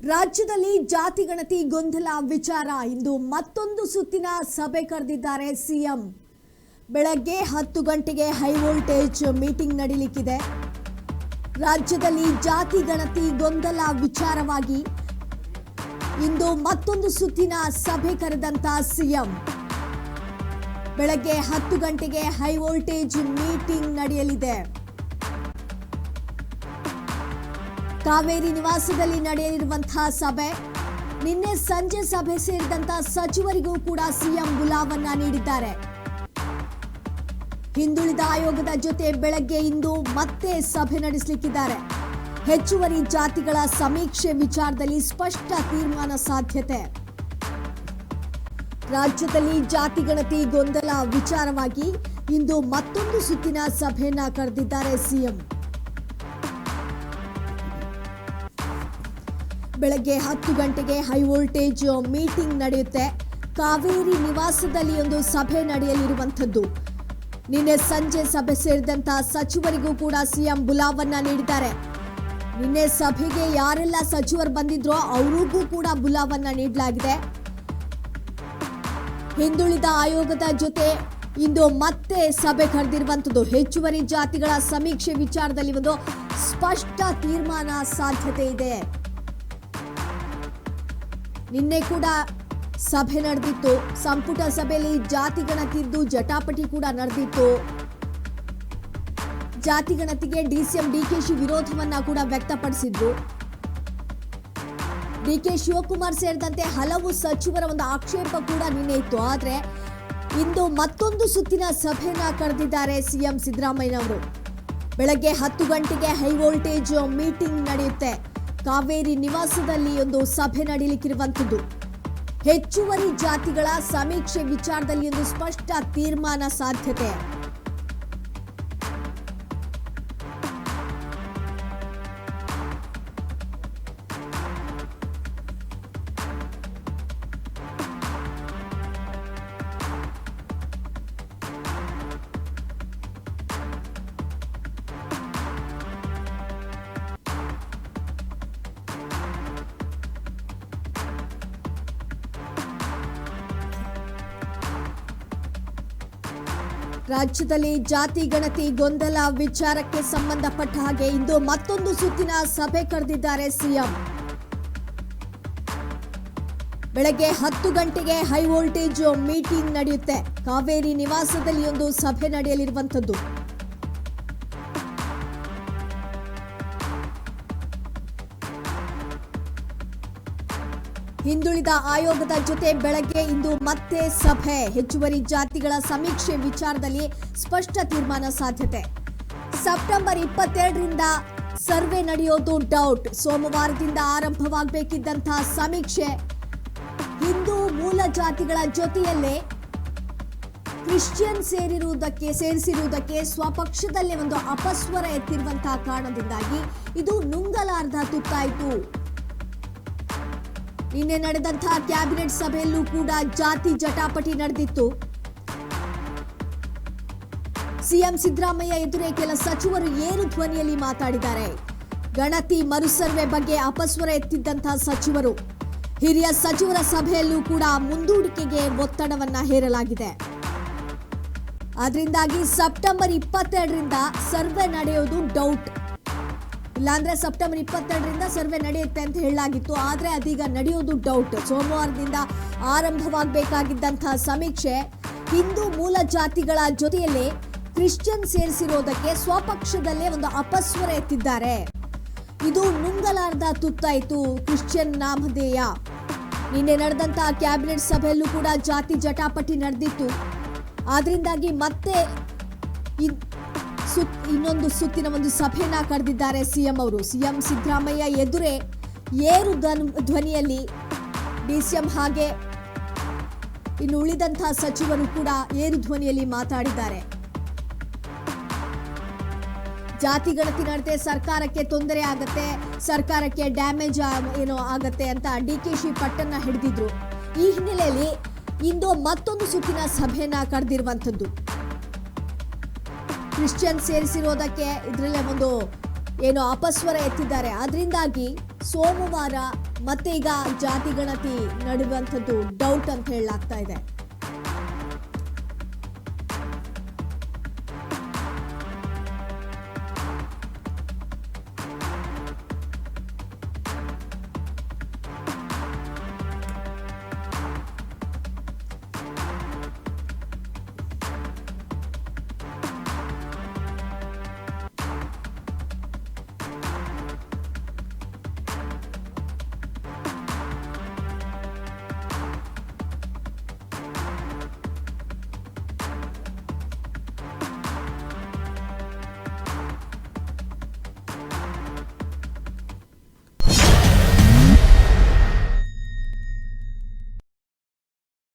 ರಾಜ್ಯದಲ್ಲಿ ಜಾತಿ ಗಣತಿ ಗೊಂದಲ ವಿಚಾರ ಇಂದು ಮತ್ತೊಂದು ಸುತ್ತಿನ ಸಭೆ ಕರೆದಿದ್ದಾರೆ ಸಿಎಂ. ಬೆಳಗ್ಗೆ 10 ಗಂಟೆಗೆ ಹೈ ವೋಲ್ಟೇಜ್ ಮೀಟಿಂಗ್ ನಡೆಯಲಿಕ್ಕಿದೆ. ರಾಜ್ಯದಲ್ಲಿ ಜಾತಿ ಗಣತಿ ಗೊಂದಲ ವಿಚಾರವಾಗಿ ಇಂದು ಮತ್ತೊಂದು ಸುತ್ತಿನ ಸಭೆ ಕರೆದಂತ ಸಿಎಂ. ಬೆಳಗ್ಗೆ 10 ಗಂಟೆಗೆ ಹೈ ವೋಲ್ಟೇಜ್ ಮೀಟಿಂಗ್ ನಡೆಯಲಿದೆ. ಕಾವೇರಿ ನಿವಾಸದಲ್ಲಿ ನಡೆಯಲಿರುವಂತಹ ಸಭೆ. ನಿನ್ನೆ ಸಂಜೆ ಸಭೆ ಸೇರಿದಂತ ಸಚಿವರಿಗೂ ಕೂಡ ಸಿಎಂ ಬುಲಾವನ್ನ ನೀಡಿದ್ದಾರೆ. ಹಿಂದುಳಿದ ಆಯೋಗದ ಜೊತೆ ಬೆಳಗ್ಗೆ ಇಂದು ಮತ್ತೆ ಸಭೆ ನಡೆಸಲಿಕ್ಕಿದ್ದಾರೆ. ಹೆಚ್ಚುವರಿ ಜಾತಿಗಳ ಸಮೀಕ್ಷೆ ವಿಚಾರದಲ್ಲಿ ಸ್ಪಷ್ಟ ತೀರ್ಮಾನ ಸಾಧ್ಯತೆ. ರಾಜ್ಯದಲ್ಲಿ ಜಾತಿ ಗಣತಿ ಗೊಂದಲ ವಿಚಾರವಾಗಿ ಇಂದು ಮತ್ತೊಂದು ಸುತ್ತಿನ ಸಭೆಯನ್ನ ಕರೆದಿದ್ದಾರೆ ಸಿಎಂ. ಬೆಳಗ್ಗೆ 10 ಗಂಟೆಗೆ ಹೈ ವೋಲ್ಟೇಜ್ ಮೀಟಿಂಗ್ ನಡೆಯುತ್ತೆ. ಕಾವೇರಿ ನಿವಾಸದಲ್ಲಿ ಒಂದು ಸಭೆ ನಡೆಯಲಿರುವಂಥದ್ದು. ನಿನ್ನೆ ಸಂಜೆ ಸಭೆ ಸೇರಿದಂತ ಸಚಿವರಿಗೂ ಕೂಡ ಸಿಎಂ ಬುಲಾವನ್ನ ನೀಡಿದ್ದಾರೆ. ನಿನ್ನೆ ಸಭೆಗೆ ಯಾರೆಲ್ಲ ಸಚಿವರು ಬಂದಿದ್ರೋ ಅವರಿಗೂ ಕೂಡ ಬುಲಾವನ್ನ ನೀಡಲಾಗಿದೆ. ಹಿಂದುಳಿದ ಆಯೋಗದ ಜೊತೆ ಇಂದು ಮತ್ತೆ ಸಭೆ ಕರೆದಿರುವಂಥದ್ದು. ಹೆಚ್ಚುವರಿ ಜಾತಿಗಳ ಸಮೀಕ್ಷೆ ವಿಚಾರದಲ್ಲಿ ಒಂದು ಸ್ಪಷ್ಟ ತೀರ್ಮಾನ ಸಾಧ್ಯತೆ ಇದೆ. ನಿನ್ನೆ ಕೂಡ ಸಭೆ ನಡೆದಿತ್ತು. ಸಂಪುಟ ಸಭೆಯಲ್ಲಿ ಜಾತಿ ಗಣತಿದ್ದು ಜಟಾಪಟಿ ಕೂಡ ನಡೆದಿತ್ತು. ಜಾತಿ ಗಣತಿಗೆ ಡಿಸಿಎಂ ಡಿಕೆಶಿ ವಿರೋಧವನ್ನ ಕೂಡ ವ್ಯಕ್ತಪಡಿಸಿದ್ರು. ಡಿಕೆ ಶಿವಕುಮಾರ್ ಸೇರಿದಂತೆ ಹಲವು ಸಚಿವರ ಒಂದು ಆಕ್ಷೇಪ ಕೂಡ ನಿನ್ನೆ ಇತ್ತು. ಆದ್ರೆ ಇಂದು ಮತ್ತೊಂದು ಸುತ್ತಿನ ಸಭೆಯನ್ನ ಕರೆದಿದ್ದಾರೆ ಸಿಎಂ ಸಿದ್ದರಾಮಯ್ಯನವರು. ಬೆಳಗ್ಗೆ 10 ಗಂಟೆಗೆ ಹೈ ವೋಲ್ಟೇಜ್ ಮೀಟಿಂಗ್ ನಡೆಯುತ್ತೆ. ಕಾವೇರಿ ನಿವಾಸದಲ್ಲಿ ಒಂದು ಸಭೆ ನಡೆಯಲಿಕ್ಕಿರುವಂಥದ್ದು. ಹೆಚ್ಚುವರಿ ಜಾತಿಗಳ ಸಮೀಕ್ಷೆ ವಿಚಾರದಲ್ಲಿ ಒಂದು ಸ್ಪಷ್ಟ ತೀರ್ಮಾನ ಸಾಧ್ಯತೆ. ರಾಜ್ಯದಲ್ಲಿ ಜಾತಿ ಗಣತಿ ಗೊಂದಲ ವಿಚಾರಕ್ಕೆ ಸಂಬಂಧಪಟ್ಟ ಹಾಗೆ ಇಂದು ಮತ್ತೊಂದು ಸುತ್ತಿನ ಸಭೆ ಕರೆದಿದ್ದಾರೆ ಸಿಎಂ. ಬೆಳಗ್ಗೆ 10 ಗಂಟೆಗೆ ಹೈ ವೋಲ್ಟೇಜ್ ಮೀಟಿಂಗ್ ನಡೆಯುತ್ತೆ. ಕಾವೇರಿ ನಿವಾಸದಲ್ಲಿ ಒಂದು ಸಭೆ ನಡೆಯಲಿರುವಂಥದ್ದು. ಹಿಂದುಳಿದ ಆಯೋಗದ ಜೊತೆ ಬೆಳಗ್ಗೆ ಇಂದು ಮತ್ತೆ ಸಭೆ. ಹೆಚ್ಚುವರಿ ಜಾತಿಗಳ ಸಮೀಕ್ಷೆ ವಿಚಾರದಲ್ಲಿ ಸ್ಪಷ್ಟ ತೀರ್ಮಾನ ಸಾಧ್ಯತೆ. ಸೆಪ್ಟೆಂಬರ್ 22ರಿಂದ ಸರ್ವೆ ನಡೆಯೋದು ಡೌಟ್. ಸೋಮವಾರದಿಂದ ಆರಂಭವಾಗಬೇಕಿದ್ದಂತಹ ಸಮೀಕ್ಷೆ ಹಿಂದೂ ಮೂಲ ಜಾತಿಗಳ ಜೊತೆಯಲ್ಲೇ ಕ್ರಿಶ್ಚಿಯನ್ ಸೇರಿಸಿರುವುದಕ್ಕೆ ಸ್ವಪಕ್ಷದಲ್ಲೇ ಒಂದು ಅಪಸ್ವರ ಎತ್ತಿರುವಂತಹ ಕಾರಣದಿಂದಾಗಿ ಇದು ನುಂಗಲಾರ್ದ ತುತ್ತಾಯಿತು. ನಿನ್ನೆ ನಡೆದಂತಹ ಕ್ಯಾಬಿನೆಟ್ ಸಭೆಯಲ್ಲೂ ಕೂಡ ಜಾತಿ ಜಟಾಪಟಿ ನಡೆದಿತ್ತು. ಸಿಎಂ ಸಿದ್ದರಾಮಯ್ಯ ಎದುರೇ ಕೆಲ ಸಚಿವರು ಏರು ಧ್ವನಿಯಲ್ಲಿ ಮಾತಾಡಿದ್ದಾರೆ. ಗಣತಿ ಮರುಸರ್ವೆ ಬಗ್ಗೆ ಅಪಸ್ವರ ಎತ್ತಿದ್ದಂತಹ ಸಚಿವರು. ಹಿರಿಯ ಸಚಿವರ ಸಭೆಯಲ್ಲೂ ಕೂಡ ಮುಂದೂಡಿಕೆಗೆ ಒತ್ತಡವನ್ನ ಹೇರಲಾಗಿದೆ. ಅದರಿಂದಾಗಿ ಸೆಪ್ಟೆಂಬರ್ 22ರಿಂದ ಸರ್ವೆ ನಡೆಯೋದು ಡೌಟ್. ಇಲ್ಲಾಂದ್ರೆ ಸೆಪ್ಟೆಂಬರ್ 22ರಿಂದ ಸರ್ವೆ ನಡೆಯುತ್ತೆ ಅಂತ ಹೇಳಲಾಗಿತ್ತು. ಆದ್ರೆ ಅದೀಗ ನಡೆಯೋದು ಡೌಟ್. ಸೋಮವಾರದಿಂದ ಆರಂಭವಾಗಬೇಕಾಗಿದ್ದಂತಹ ಸಮೀಕ್ಷೆ ಹಿಂದೂ ಮೂಲ ಜಾತಿಗಳ ಜೊತೆಯಲ್ಲೇ ಕ್ರಿಶ್ಚಿಯನ್ ಸೇರಿಸಿರೋದಕ್ಕೆ ಸ್ವಪಕ್ಷದಲ್ಲೇ ಒಂದು ಅಪಸ್ವರ ಎತ್ತಿದ್ದಾರೆ. ಇದು ನುಂಗಲಾರ್ದ ತುತ್ತಾಯಿತು. ಕ್ರಿಶ್ಚಿಯನ್ ನಾಮಧೇಯ. ನಿನ್ನೆ ನಡೆದಂತಹ ಕ್ಯಾಬಿನೆಟ್ ಸಭೆಯಲ್ಲೂ ಕೂಡ ಜಾತಿ ಜಟಾಪಟಿ ನಡೆದಿತ್ತು. ಆದ್ರಿಂದಾಗಿ ಮತ್ತೆ ಇನ್ನೊಂದು ಸುತ್ತಿನ ಒಂದು ಸಭೆಯನ್ನ ಕರೆದಿದ್ದಾರೆ ಸಿಎಂ ಅವರು. ಸಿಎಂ ಸಿದ್ದರಾಮಯ್ಯ ಎದುರೇ ಏರು ಧ್ವನಿಯಲ್ಲಿ ಡಿಸಿಎಂ ಹಾಗೆ ಇನ್ನು ಉಳಿದಂತಹ ಸಚಿವರು ಕೂಡ ಏರು ಧ್ವನಿಯಲ್ಲಿ ಮಾತಾಡಿದ್ದಾರೆ. ಜಾತಿ ಗಣತಿ ನಡೆದ್ರೆ ಸರ್ಕಾರಕ್ಕೆ ತೊಂದರೆ ಆಗತ್ತೆ, ಸರ್ಕಾರಕ್ಕೆ ಡ್ಯಾಮೇಜ್ ಆಗತ್ತೆ ಅಂತ ಡಿಕೆಶಿ ಪಟ್ಟನ್ನ ಹಿಡಿದಿದ್ರು. ಈ ಹಿನ್ನೆಲೆಯಲ್ಲಿ ಇಂದು ಮತ್ತೊಂದು ಸುತ್ತಿನ ಸಭೆಯನ್ನ ಕರೆದಿರುವಂಥದ್ದು. ಕ್ರಿಶ್ಚಿಯನ್ ಸೇರಿಸಿರೋದಕ್ಕೆ ಇದರಲ್ಲೇ ಒಂದು ಏನೋ ಅಪಸ್ವರ ಎತ್ತಿದ್ದಾರೆ. ಅದರಿಂದಾಗಿ ಸೋಮವಾರ ಮತ್ತೆ ಈಗ ಜಾತಿ ಗಣತಿ ನಡೆಯುವಂಥದ್ದು ಡೌಟ್ ಅಂತ ಹೇಳಲಾಗ್ತಾ ಇದೆ.